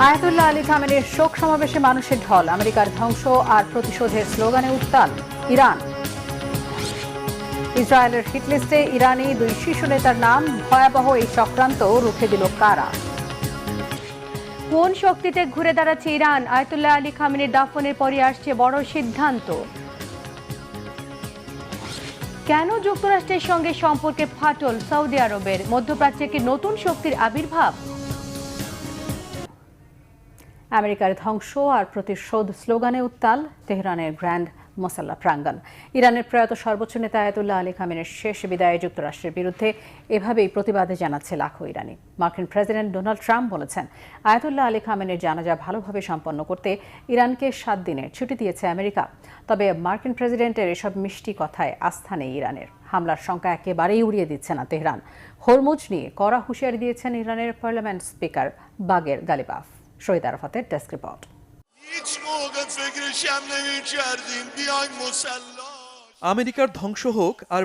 Ayatollah Ali খামেনির শোক সমাবেশে মানুষের ঢল। আমেরিকার ধ্বংস আর প্রতিশোধের স্লোগানে উত্তাল ইরান। ইসরায়েলের হিটলিস্টে ইরানি দুই শীর্ষ নেতার নাম। ভয়াবহ এই চক্রান্ত রুখে দিল কারা? কোন শক্তিতে ঘুরে দাঁড়াচ্ছে ইরান? আয়াতুল্লাহ আলী খামেনির দাফনের পরই আসছে বড় সিদ্ধান্ত। কেন যুক্তরাষ্ট্রের সঙ্গে সম্পর্কে ফাটল সৌদি আরবের? মধ্যপ্রাচ্যে কি নতুন শক্তির আবির্ভাব? আমেরিকার ধ্বংস আর প্রতিশোধ স্লোগানে উত্তাল তেহরানের গ্র্যান্ড মসাল্লা প্রাঙ্গণ। ইরানের প্রয়াত সর্বোচ্চ নেতা আয়াতুল্লাহ আলী খামেনির শেষ বিদায়ে যুক্তরাষ্ট্রের বিরুদ্ধে এভাবেই প্রতিবাদ জানাচ্ছে লাখো ইরানি। মার্কিন প্রেসিডেন্ট ডোনাল্ড ট্রাম্প বলেছেন, আয়াতুল্লাহ আলী খামেনির জানাজা ভালোভাবে সম্পন্ন করতে ইরানকে 7 দিনের ছুটি দিয়েছে আমেরিকা। তবে মার্কিন প্রেসিডেন্টের এসব মিষ্টি কথায় আস্থা নেই ইরানের। হামলার শঙ্কা একেবারেই উড়িয়ে দিচ্ছে না তেহরান। হরমুজ নিয়ে কড়া হুঁশিয়ারি দিয়েছেন ইরানের পার্লামেন্ট স্পিকার বাগের গালিবাফ। শহীদ আরাফাতের ডেস্ক রিপোর্ট। আমেরিকার ধ্বংস হোক আর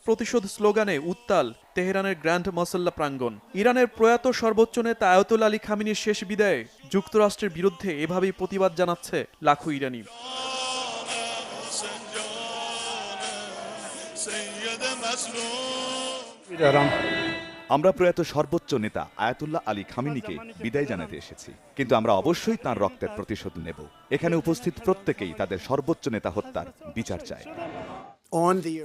প্রতিশোধ স্লোগানে উত্তাল তেহরানের গ্র্যান্ড মসাল্লা প্রাঙ্গণ। ইরানের প্রয়াত সর্বোচ্চ নেতা আয়াতুল্লাহ আলী খামেনির শেষ বিদায়ে যুক্তরাষ্ট্রের বিরুদ্ধে এভাবেই প্রতিবাদ জানাচ্ছে লাখো ইরানি। আমরা প্রয়াত সর্বোচ্চ নেতা আয়াতুল্লাহ আলী খামেনিকে বিদায় জানাতে এসেছি, কিন্তু আমরা অবশ্যই তাঁর রক্তের প্রতিশোধ নেব। এখানে উপস্থিত প্রত্যেকেই তাদের সর্বোচ্চ নেতা হত্যার বিচার চায়।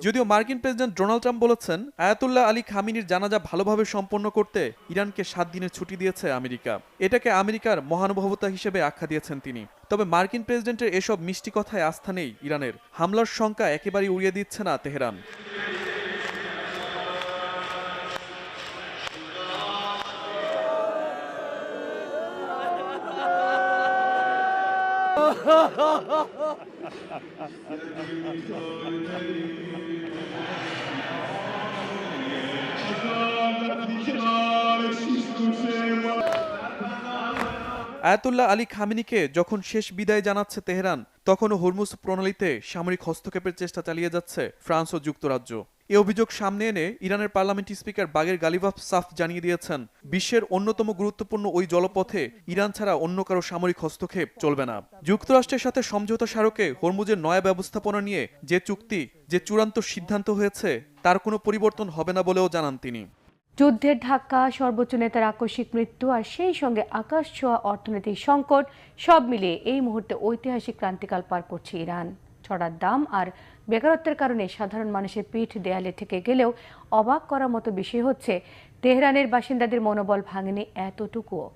যদিও মার্কিন প্রেসিডেন্ট ডোনাল্ড ট্রাম্প বলেছেন, আয়াতুল্লাহ আলী খামেনির জানাজা ভালোভাবে সম্পন্ন করতে ইরানকে 7 দিনের ছুটি দিয়েছে আমেরিকা। এটাকে আমেরিকার মহানুভবতা হিসেবে আখ্যা দিয়েছেন তিনি। তবে মার্কিন প্রেসিডেন্টের এসব মিষ্টি কথায় আস্থা নেই ইরানের। হামলার শঙ্কা একেবারেই উড়িয়ে দিচ্ছে না তেহরান। আয়াতুল্লাহ আলী খামেনিকে যখন শেষ বিদায় জানাচ্ছে তেহরান, তখনও হরমুজ প্রণালীতে সামরিক হস্তক্ষেপের চেষ্টা চালিয়ে যাচ্ছে ফ্রান্স ও যুক্তরাজ্য। এই অভিযোগ সামনে এনে ইরানের পার্লামেন্ট স্পিকার বাগের গালিবাফ সাফ জানিয়ে দিয়েছেন, বিশ্বের অন্যতম গুরুত্বপূর্ণ ওই জলপথে ইরান ছাড়া অন্য কারো সামরিক হস্তক্ষেপ চলবে না। যুক্তরাষ্ট্রের সাথে সমঝোতা স্মারকে হরমুজের নয়া ব্যবস্থাপনা নিয়ে যে চুক্তি, যে চূড়ান্ত সিদ্ধান্ত হয়েছে, তার কোনো পরিবর্তন হবে না বলেও জানান তিনি। যুদ্ধের ধাক্কা, সর্বোচ্চ নেতার আকস্মিক মৃত্যু আর সেই সঙ্গে আকাশ ছোঁয়া অর্থনৈতিক সংকট, সব মিলিয়ে এই মুহূর্তে ঐতিহাসিক ক্রান্তিকাল পার করছে ইরান। চড়ার দাম আর বেকারত্বের কারণে সাধারণ মানুষের পিঠ দেয়ালে ঠেকে গেলেও অবাক করার মতো বিষয় হচ্ছে, তেহরানের বাসিন্দাদের মনোবল ভাঙেনি এতটুকুও।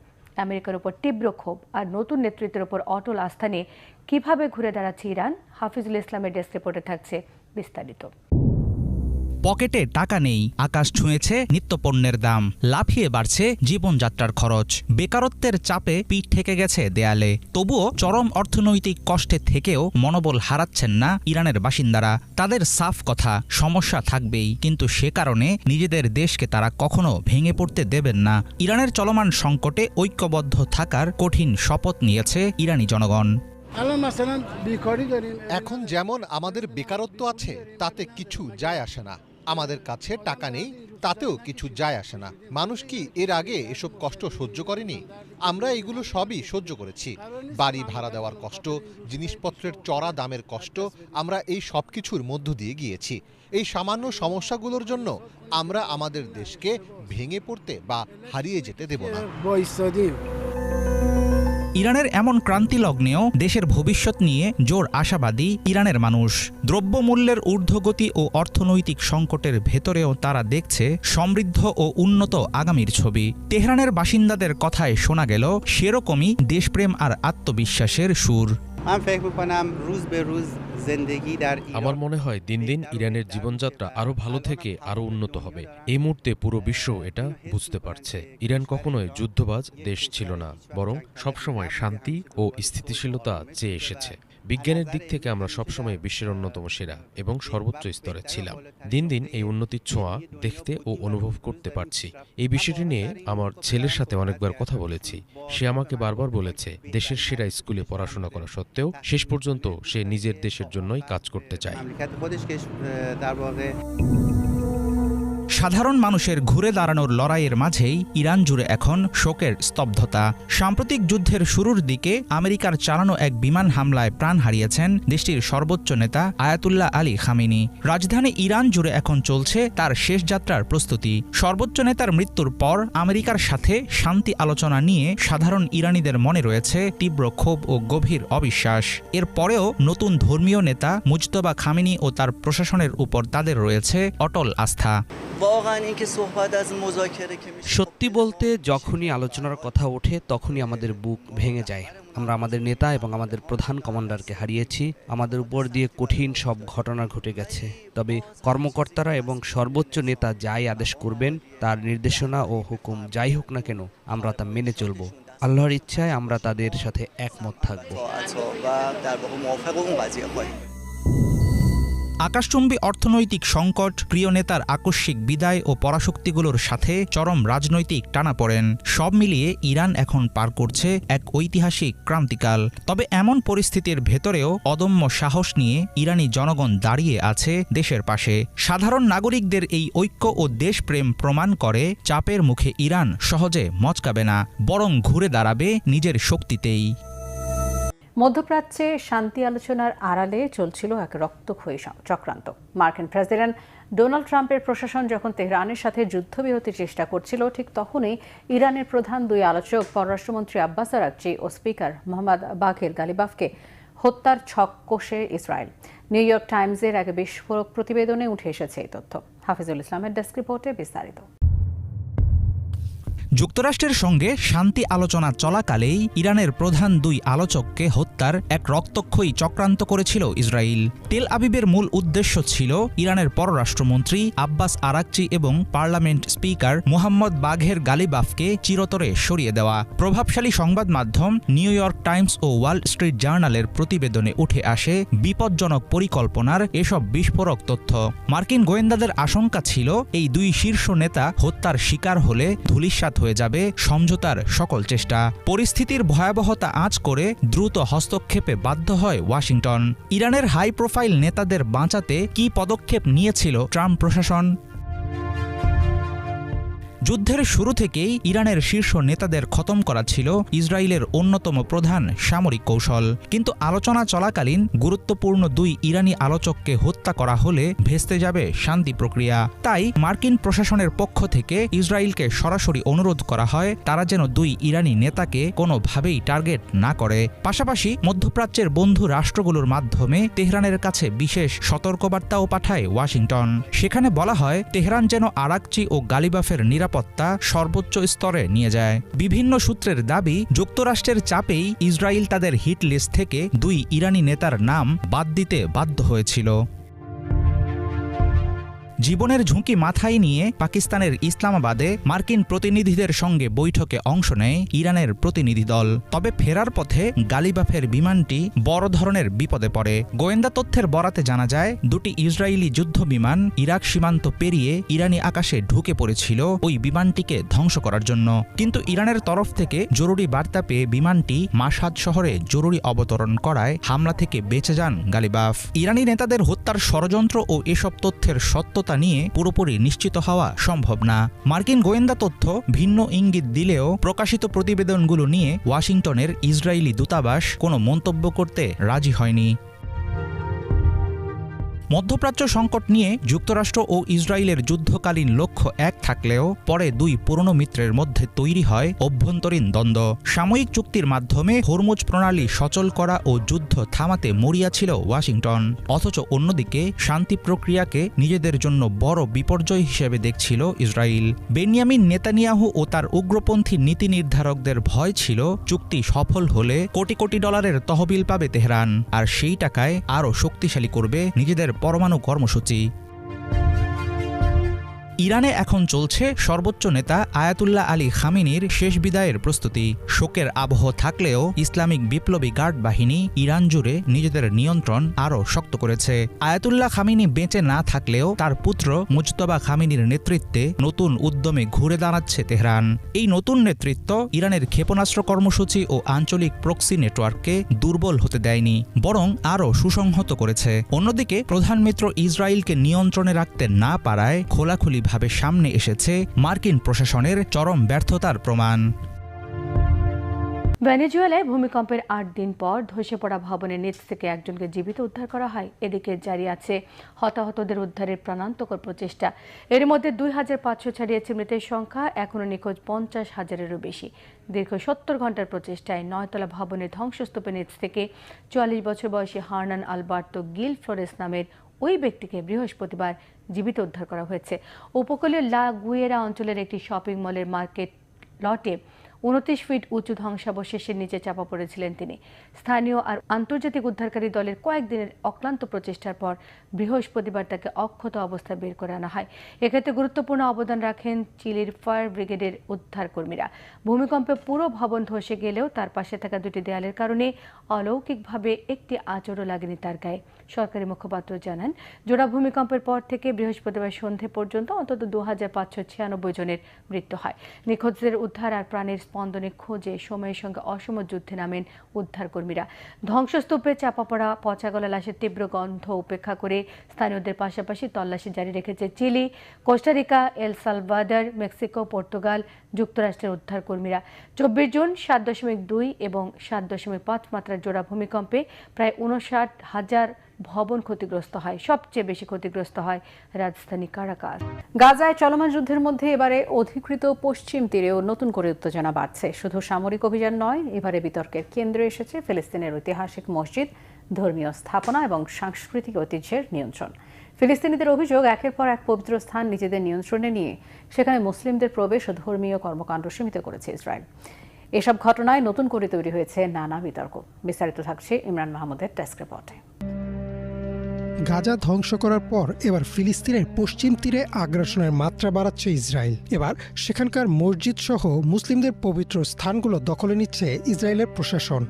আমেরিকার উপর তীব্র ক্ষোভ আর নতুন নেতৃত্বের উপর অটল আস্থা নিয়ে কীভাবে ঘুরে দাঁড়াচ্ছে ইরান? হাফিজুল ইসলামের ডেস্ক রিপোর্টে থাকছে বিস্তারিত। পকেটে টাকা নেই, আকাশ ছুঁয়েছে নিত্যপণ্যের দাম, লাফিয়ে বাড়ছে জীবনযাত্রার খরচ, বেকারত্বের চাপে পিঠ ঠেকে গেছে দেয়ালে। তবুও চরম অর্থনৈতিক কষ্টে থেকেও মনোবল হারাচ্ছেন না ইরানের বাসিন্দারা। তাদের সাফ কথা, সমস্যা থাকবেই, কিন্তু সে কারণে নিজেদের দেশকে তারা কখনো ভেঙে পড়তে দেবেন না। ইরানের চলমান সংকটে ঐক্যবদ্ধ থাকার কঠিন শপথ নিয়েছে ইরানি জনগণ। এখন যেমন আমাদের বেকারত্ব আছে, তাতে কিছু যায় আসে না। আমাদের কাছে টাকা নেই, তাতেও কিছু যায় আসে না। মানুষ কি এর আগে এসব কষ্ট সহ্য করেনি? আমরা এগুলো সবই সহ্য করেছি। বাড়ি ভাড়া দেওয়ার কষ্ট, জিনিসপত্রের চড়া দামের কষ্ট, আমরা এই সব কিছুর মধ্য দিয়ে গিয়েছি। এই সামান্য সমস্যাগুলোর জন্য আমরা আমাদের দেশকে ভেঙে পড়তে বা হারিয়ে যেতে দেব না। ইরানের এমন ক্রান্তি লগ্নেও দেশের ভবিষ্যৎ নিয়ে জোর আশাবাদী ইরানের মানুষ। দ্রব্যমূল্যের ঊর্ধ্বগতি ও অর্থনৈতিক সংকটের ভেতরেও তারা দেখছে সমৃদ্ধ ও উন্নত আগামীর ছবি। তেহরানের বাসিন্দাদের কথায় শোনা গেল সেরকমই দেশপ্রেম আর আত্মবিশ্বাসের সুর। আমার মনে হয় দিন দিন ইরানের জীবনযাত্রা আরো ভালো থেকে আরো উন্নত হবে। এই মুহূর্তে পুরো বিশ্ব এটা বুঝতে পারছে। ইরান কখনোই যুদ্ধবাজ দেশ ছিল না, বরং সবসময় শান্তি ও স্থিতিশীলতা চেয়ে এসেছে। বিজ্ঞানের দিক থেকে আমরা সবসময় বিশ্বের অন্যতম সেরা এবং সর্বোচ্চ স্তরে ছিলাম। দিন দিন এই উন্নতির ছোঁয়া দেখতে ও অনুভব করতে পারছি। এই বিষয়টি নিয়ে আমার ছেলের সাথে অনেকবার কথা বলেছি। সে আমাকে বারবার বলেছে, দেশের সেরা স্কুলে পড়াশোনা করা সত্ত্বেও শেষ পর্যন্ত সে নিজের দেশের জন্যই কাজ করতে চায়। সাধারণ মানুষের ঘুরে দাঁড়ানোর লড়াইয়ের মাঝেই ইরান জুড়ে এখন শোকের স্তব্ধতা। সাম্প্রতিক যুদ্ধের শুরুর দিকে আমেরিকার চালানো এক বিমান হামলায় প্রাণ হারিয়েছেন দেশটির সর্বোচ্চ নেতা আয়াতুল্লাহ আলী খামেনি। রাজধানী ইরান জুড়ে এখন চলছে তার শেষ যাত্রার প্রস্তুতি। সর্বোচ্চ নেতার মৃত্যুর পর আমেরিকার সাথে শান্তি আলোচনা নিয়ে সাধারণ ইরানিদের মনে রয়েছে তীব্র ক্ষোভ ও গভীর অবিশ্বাস। এর পরেও নতুন ধর্মীয় নেতা মুজতবা খামেনি ও তার প্রশাসনের উপর তাদের রয়েছে অটল আস্থা। সত্যি বলতে যখনই আলোচনার কথা ওঠে তখনই আমাদের বুক ভেঙে যায়। আমরা আমাদের নেতা এবং আমাদের প্রধান কমান্ডারকে হারিয়েছি। আমাদের উপর দিয়ে কঠিন সব ঘটনা ঘটে গেছে। তবে কর্মকর্তারা এবং সর্বোচ্চ নেতা যাই আদেশ করবেন, তার নির্দেশনা ও হুকুম যাই হোক না কেন, আমরা তা মেনে চলব। আল্লাহর ইচ্ছায় আমরা তাদের সাথে একমত থাকব। আকাশচুম্বী অর্থনৈতিক সংকট, প্রিয় নেতার আকস্মিক বিদায় ও পরাশক্তিগুলোর সাথে চরম রাজনৈতিক টানাপোড়েন, সব মিলিয়ে ইরান এখন পার করছে এক ঐতিহাসিক ক্রান্তিকাল। তবে এমন পরিস্থিতির ভেতরেও অদম্য সাহস নিয়ে ইরানি জনগণ দাঁড়িয়ে আছে দেশের পাশে। সাধারণ নাগরিকদের এই ঐক্য ও দেশপ্রেম প্রমাণ করে চাপের মুখে ইরান সহজে মচকাবে না, বরং ঘুরে দাঁড়াবে নিজের শক্তিতেই। মধ্যপ্রাচ্যে শান্তি আলোচনার আড়ালে চলছিল এক রক্তক্ষয়ী চক্রান্ত। মার্কিন প্রেসিডেন্ট ডোনাল্ড ট্রাম্পের প্রশাসন যখন তেহরানের সাথে যুদ্ধবিরতির চেষ্টা করছিল, ঠিক তখনই ইরানের প্রধান দুই আলোচক পররাষ্ট্রমন্ত্রী আব্বাস আরাগচি ও স্পিকার মোহাম্মদ বাঘের গালিবাফকে হত্যার ছক কষে ইসরায়েল। নিউ ইয়র্ক টাইমসের এক বিস্ফোরক প্রতিবেদনে উঠে এসেছে এই তথ্য। হাফিজুল ইসলামের ডেস্ক রিপোর্টে বিস্তারিত। যুক্তরাষ্ট্রের সঙ্গে শান্তি আলোচনা চলাকালেই ইরানের প্রধান দুই আলোচককে হত্যার এক রক্তক্ষয়ী চক্রান্ত করেছিল ইসরায়েল। তেল আবিবের মূল উদ্দেশ্য ছিল ইরানের পররাষ্ট্রমন্ত্রী আব্বাস আরাগচি এবং পার্লামেন্ট স্পিকার মোহাম্মদ বাঘের গালিবাফকে চিরতরে সরিয়ে দেওয়া। প্রভাবশালী সংবাদ মাধ্যম নিউ ইয়র্ক টাইমস ও ওয়াল স্ট্রিট জার্নালের প্রতিবেদনে উঠে আসে বিপজ্জনক পরিকল্পনার এসব বিস্ফোরক তথ্য। মার্কিন গোয়েন্দাদের আশঙ্কা ছিল এই দুই শীর্ষ নেতা হত্যার শিকার হলে ধূলিসাৎ হয়ে যাবে সমঝোতার সকল চেষ্টা। পরিস্থিতির ভয়াবহতা আঁচ করে দ্রুত হস্তক্ষেপে বাধ্য হয় ওয়াশিংটন। ইরানের হাই প্রোফাইল নেতাদের বাঁচাতে কী পদক্ষেপ নিয়েছিল ট্রাম্প প্রশাসন? যুদ্ধের শুরু থেকেই ইরানের শীর্ষ নেতাদের খতম করা ছিল ইসরায়েলের অন্যতম প্রধান সামরিক কৌশল। কিন্তু আলোচনা চলাকালীন গুরুত্বপূর্ণ দুই ইরানি আলোচককে হত্যা করা হলে ভেস্তে যাবে শান্তি প্রক্রিয়া। তাই মার্কিন প্রশাসনের পক্ষ থেকে ইসরায়েলকে সরাসরি অনুরোধ করা হয় তারা যেন দুই ইরানি নেতাকে কোনোভাবেই টার্গেট না করে। পাশাপাশি মধ্যপ্রাচ্যের বন্ধু রাষ্ট্রগুলোর মাধ্যমে তেহরানের কাছে বিশেষ সতর্কবার্তাও পাঠায় ওয়াশিংটন। সেখানে বলা হয় তেহরান যেন আরাগচি ও গালিবাফের নিরাপত্তা সর্বোচ্চ স্তরে নিয়ে যায়। বিভিন্ন সূত্রের দাবি, যুক্তরাষ্ট্রের চাপেই ইসরায়েল তাদের হিট লিস্ট থেকে দুই ইরানি নেতার নাম বাদ দিতে বাধ্য হয়েছিল। জীবনের ঝুঁকি মাথায় নিয়ে পাকিস্তানের ইসলামাবাদে মার্কিন প্রতিনিধিদের সঙ্গে বৈঠকে অংশ নেয় ইরানের প্রতিনিধি দল। তবে ফেরার পথে গালিবাফের বিমানটি বড় ধরনের বিপদে পড়ে। গোয়েন্দা তথ্যের বরাতে জানা যায় দুটি ইসরায়েলি যুদ্ধ বিমান ইরাক সীমান্ত পেরিয়ে ইরানি আকাশে ঢুকে পড়েছিল ওই বিমানটিকে ধ্বংস করার জন্য। কিন্তু ইরানের তরফ থেকে জরুরি বার্তা পেয়ে বিমানটি মাশহাদ শহরে জরুরি অবতরণ করায় হামলা থেকে বেঁচে যান গালিবাফ। ইরানি নেতাদের হত্যার ষড়যন্ত্র ও এসব তথ্যের সত্যতা নিয়ে পুরোপুরি নিশ্চিত হওয়া সম্ভব না। মার্কিন গোয়েন্দা তথ্য ভিন্ন ইঙ্গিত দিলেও প্রকাশিত প্রতিবেদনগুলো নিয়ে ওয়াশিংটনের ইসরায়েলি দূতাবাস কোনো মন্তব্য করতে রাজি হয়নি। মধ্যপ্রাচ্য সংকট নিয়ে যুক্তরাষ্ট্র ও ইসরায়েলের যুদ্ধকালীন লক্ষ্য এক থাকলেও পরে দুই পুরনো মিত্রের মধ্যে তৈরি হয় অভ্যন্তরীণ দ্বন্দ্ব। সাময়িক চুক্তির মাধ্যমে হরমুজ প্রণালী সচল করা ও যুদ্ধ থামাতে মরিয়া ছিল ওয়াশিংটন। অথচ অন্যদিকে শান্তি প্রক্রিয়াকে নিজেদের জন্য বড় বিপর্যয় হিসেবে দেখছিল ইসরায়েল। বেনিয়ামিন নেতানিয়াহু ও তার উগ্রপন্থী নীতি নির্ধারকদের ভয় ছিল চুক্তি সফল হলে কোটি কোটি ডলারের তহবিল পাবে তেহরান, আর সেই টাকায় আরও শক্তিশালী করবে নিজেদের পরমাণু কর্মসূচি। ইরানে এখন চলছে সর্বোচ্চ নেতা আয়াতুল্লাহ আলী খামেনির শেষ বিদায়ের প্রস্তুতি। শোকের আবহ থাকলেও ইসলামিক বিপ্লবী গার্ড বাহিনী ইরান জুড়ে নিজেদের নিয়ন্ত্রণ আরও শক্ত করেছে। আয়াতুল্লাহ খামেনি বেঁচে না থাকলেও তার পুত্র মুজতবা খামেনির নেতৃত্বে নতুন উদ্যমে ঘুরে দাঁড়াচ্ছে তেহরান। এই নতুন নেতৃত্ব ইরানের ক্ষেপণাস্ত্র কর্মসূচি ও আঞ্চলিক প্রক্সি নেটওয়ার্ককে দুর্বল হতে দেয়নি, বরং আরও সুসংহত করেছে। অন্যদিকে প্রধান মিত্র ইসরায়েলকে নিয়ন্ত্রণে রাখতে না পারায় খোলাখুলি এভাবে সামনে এসেছে মার্কিন প্রশাসনের চরম ব্যর্থতার প্রমাণ। ভেনেজুয়েলায় ভূমিকম্পের ৮ দিন পর ধসে পড়া ভবনের নিচ থেকে একজনকে জীবিত উদ্ধার করা হয়। এদিকে জারি আছে হতাহতদের উদ্ধারের প্রাণান্তকর প্রচেষ্টা। এর মধ্যে ২৫০০ ছাড়িয়েছে মৃতের সংখ্যা, এখনও নিখোঁজ ৫০,০০০-এরও বেশি। দীর্ঘ ৭০ ঘন্টার প্রচেষ্টায় ৯তলা ভবনের ধ্বংসস্তূপের নিচ থেকে ৪৪ বছর বয়সী হার্নান আলবার্তো গিল ফ্লোরেস নামের ওই ব্যক্তিকে বৃহস্পতিবার জীবিত উদ্ধার করা হয়েছে। উপকূলীয় লা গুয়েরা অঞ্চলের একটি শপিং মলের মার্কেট লটে ২৯ ফিট উঁচু ধ্বংসাবশেষের নিচে চাপা পড়েছিলেন তিনি। স্থানীয় আর আন্তর্জাতিক উদ্ধারকারী দলের কয়েকদিনের অক্লান্ত প্রচেষ্টার পর বৃহস্পতিবার তাকে অক্ষত অবস্থায় বের করে আনা হয়। এক্ষেত্রে গুরুত্বপূর্ণ অবদান রাখেন চিলির ফায়ার ব্রিগেডের উদ্ধারকর্মীরা। ভূমিকম্পে পুরো ভবন ধসে গেলেও তার পাশে থাকা দুটি দেয়ালের কারণে অলৌকিকভাবে একটি আঁচড়ও লাগেনি তার গায়ে। সরকারি মুখপাত্র জানান, জোড়া ভূমিকম্পের পর থেকে বৃহস্পতিবার সন্ধে পর্যন্ত অন্তত ২৫৯৬ জনের মৃত্যু হয়। নিখোঁজদের উদ্ধার আর প্রাণের স্পন্দনে খোঁজে সময়ের সঙ্গে অসম যুদ্ধে নামেন উদ্ধারকর্মীরা। ধ্বংসস্তূপে চাপা পড়া পচাগলা লাশের তীব্র গন্ধ উপেক্ষা করে স্থানীয়দের পাশাপাশি তল্লাশি জারি রেখেছে Chile, Costa Rica, El Salvador, Mexico, Portugal, যুক্তরাষ্ট্রের উদ্ধারকর্মীরা। ২৪ জুন ৭.২ এবং ৭.৫ মাত্রার জোড়া ভূমিকম্পে প্রায় ৫৯,০০০ ভবন ক্ষতিগ্রস্ত হয়। সবচেয়ে বেশি ক্ষতিগ্রস্ত হয় রাজধানী কারাকাস। গাজায় চলমান যুদ্ধের মধ্যে এবারে অধিকৃত পশ্চিম তীরেও নতুন করে উত্তেজনা বাড়ছে। শুধু সামরিক অভিযান নয়, এবারে বিতর্কের কেন্দ্রে এসেছে ফিলিস্তিনের ঐতিহাসিক মসজিদ, ধর্মীয় স্থাপনা এবং সাংস্কৃতিক ঐতিহ্যের নিয়ন্ত্রণ। ফিলিস্তিনিদের অভিযোগ, একের পর এক পবিত্র স্থান নিজেদের নিয়ন্ত্রণে নিয়ে সেখানে মুসলিমদের প্রবেশ ও ধর্মীয় কর্মকাণ্ড সীমিত করেছে ইসরায়েল। এসব ঘটনায় নতুন করে তৈরি হয়েছে নানা বিতর্ক। বিস্তারিত থাকছে ইমরান মাহমুদের ডেস্ক রিপোর্টে। গাজা ধ্বংস করার পর এবার ফিলিস্তিনের পশ্চিম তীরে আগ্রাসনের মাত্রা বাড়াচ্ছে ইসরায়েল। এবার সেখানকার মসজিদ সহ মুসলিমদের পবিত্র স্থানগুলো দখলে নিচ্ছে ইসরায়েলের প্রশাসন।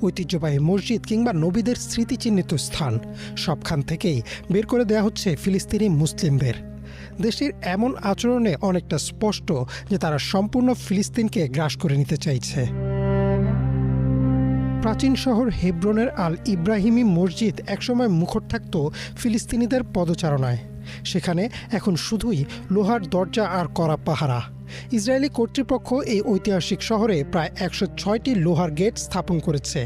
ঐতিহ্যবাহী মসজিদ কিংবা নবীদের স্মৃতিচিহ্নিত স্থান সবখান থেকেই বের করে দেওয়া হচ্ছে ফিলিস্তিনি মুসলিমদের। দেশটির এমন আচরণে অনেকটা স্পষ্ট যে তারা সম্পূর্ণ ফিলিস্তিনকে গ্রাস করে নিতে চাইছে। প্রাচীন শহর হেব্রনের আল ইব্রাহিমি মসজিদ একসময় মুখর থাকত ফিলিস্তিনিদের পদচারণায়। সেখানে এখন শুধুই লোহার দরজা আর কড়া পাহারা। ইসরায়েলি কর্তৃপক্ষ এই ঐতিহাসিক শহরে প্রায় ১০৬টি লোহার গেট স্থাপন করেছে।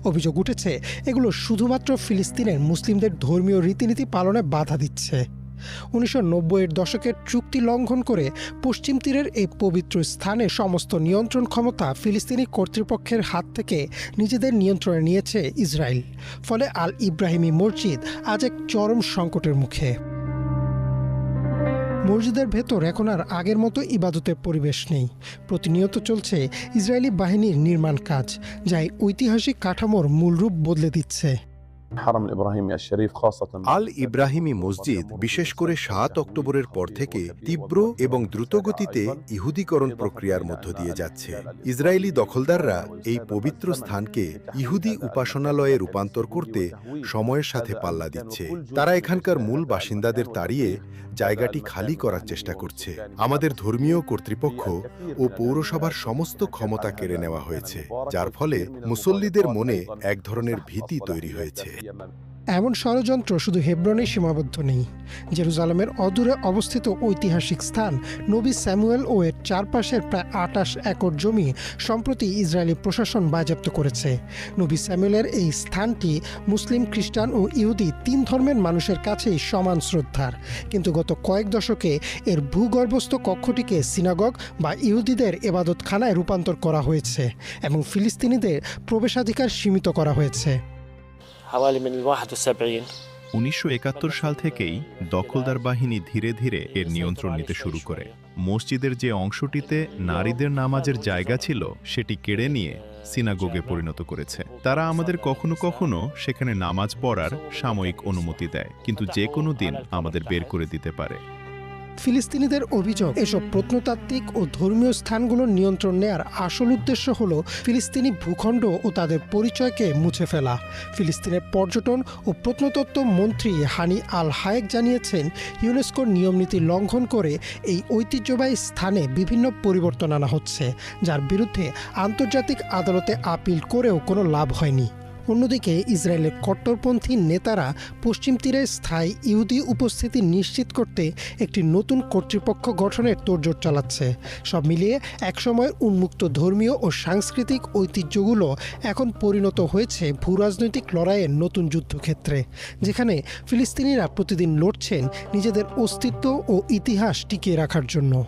অভিযোগ উঠেছে এগুলো শুধুমাত্র ফিলিস্তিনের মুসলিমদের ধর্মীয় রীতিনীতি পালনে বাধা দিচ্ছে। ১৯৯০-এর দশকের চুক্তি লঙ্ঘন করে পশ্চিম তীরের এই পবিত্র স্থানে সমস্ত নিয়ন্ত্রণ ক্ষমতা ফিলিস্তিনি কর্তৃপক্ষের হাত থেকে নিজেদের নিয়ন্ত্রণে নিয়েছে ইসরায়েল। ফলে আল ইব্রাহিমি মসজিদ আজ এক চরম সংকটের মুখে। মসজিদের ভেতর এখন আর আগের মতো ইবাদতের পরিবেশ নেই। প্রতিনিয়ত চলছে ইসরায়েলি বাহিনীর নির্মাণ কাজ, যা ঐতিহাসিক কাঠামোর মূল রূপ বদলে দিচ্ছে। আল ইব্রাহিমি মসজিদ বিশেষ করে ৭ অক্টোবরের পর থেকে তীব্র এবং দ্রুতগতিতে ইহুদিকরণ প্রক্রিয়ার মধ্য দিয়ে যাচ্ছে। ইসরায়েলি দখলদাররা এই পবিত্র স্থানকে ইহুদি উপাসনালয়ে রূপান্তর করতে সময়ের সাথে পাল্লা দিচ্ছে। তারা এখানকার মূল বাসিন্দাদের তাড়িয়ে জায়গাটি খালি করার চেষ্টা করছে। আমাদের ধর্মীয় কর্তৃপক্ষ ও পৌরসভার সমস্ত ক্ষমতা কেড়ে নেওয়া হয়েছে, যার ফলে মুসল্লিদের মনে এক ধরনের ভীতি তৈরি হয়েছে। এমন ষড়যন্ত্র শুধু হেব্রনে সীমাবদ্ধ নেই। জেরুজালেমের অদূরে অবস্থিত ঐতিহাসিক স্থান নবী স্যামুয়েল ও এর চারপাশের প্রায় ২৮ একর জমি সম্প্রতি ইসরায়েলি প্রশাসন বাজেয়াপ্ত করেছে। নবী স্যামুয়েলের এই স্থানটি মুসলিম, খ্রিস্টান ও ইহুদি ৩ ধর্মের মানুষের কাছেই সমান শ্রদ্ধার। কিন্তু গত কয়েক দশকে এর ভূগর্ভস্থ কক্ষটিকে সিনাগগ বা ইহুদিদের এবাদতখানায় রূপান্তর করা হয়েছে এবং ফিলিস্তিনিদের প্রবেশাধিকার সীমিত করা হয়েছে। ১৯৭১ সাল থেকেই দখলদার বাহিনী ধীরে ধীরে এর নিয়ন্ত্রণ নিতে শুরু করে। মসজিদের যে অংশটিতে নারীদের নামাজের জায়গা ছিল সেটি কেড়ে নিয়ে সিনাগোগে পরিণত করেছে। তারা আমাদের কখনো কখনো সেখানে নামাজ পড়ার সাময়িক অনুমতি দেয়, কিন্তু যে কোনো দিন আমাদের বের করে দিতে পারে। ফিলিস্তিনিদের অভিযোগ, এসব প্রত্নতাত্ত্বিক ও ধর্মীয় স্থানগুলোর নিয়ন্ত্রণ নেয়ার আসল উদ্দেশ্য হল ফিলিস্তিনি ভূখণ্ড ও তাদের পরিচয়কে মুছে ফেলা। ফিলিস্তিনের পর্যটন ও প্রত্নতত্ত্ব মন্ত্রী হানি আল হায়েক জানিয়েছেন, ইউনেস্কোর নিয়মনীতি লঙ্ঘন করে এই ঐতিহ্যবাহী স্থানে বিভিন্ন পরিবর্তন আনা হচ্ছে, যার বিরুদ্ধে আন্তর্জাতিক আদালতে আপিল করেও কোনো লাভ হয়নি। অন্যদিকে ইসরায়েলের কট্টরপন্থী নেতারা পশ্চিম তীরে স্থায়ী ইহুদি উপস্থিতি নিশ্চিত করতে একটি নতুন কর্তৃপক্ষ গঠনের তোড়জোড় চালাচ্ছে। সব মিলিয়ে একসময়ের উন্মুক্ত ধর্মীয় ও সাংস্কৃতিক ঐতিহ্যগুলো এখন পরিণত হয়েছে ভূরাজনৈতিক লড়াইয়ের নতুন যুদ্ধক্ষেত্রে, যেখানে ফিলিস্তিনিরা প্রতিদিন লড়ছেন নিজেদের অস্তিত্ব ও ইতিহাস টিকিয়ে রাখার জন্য।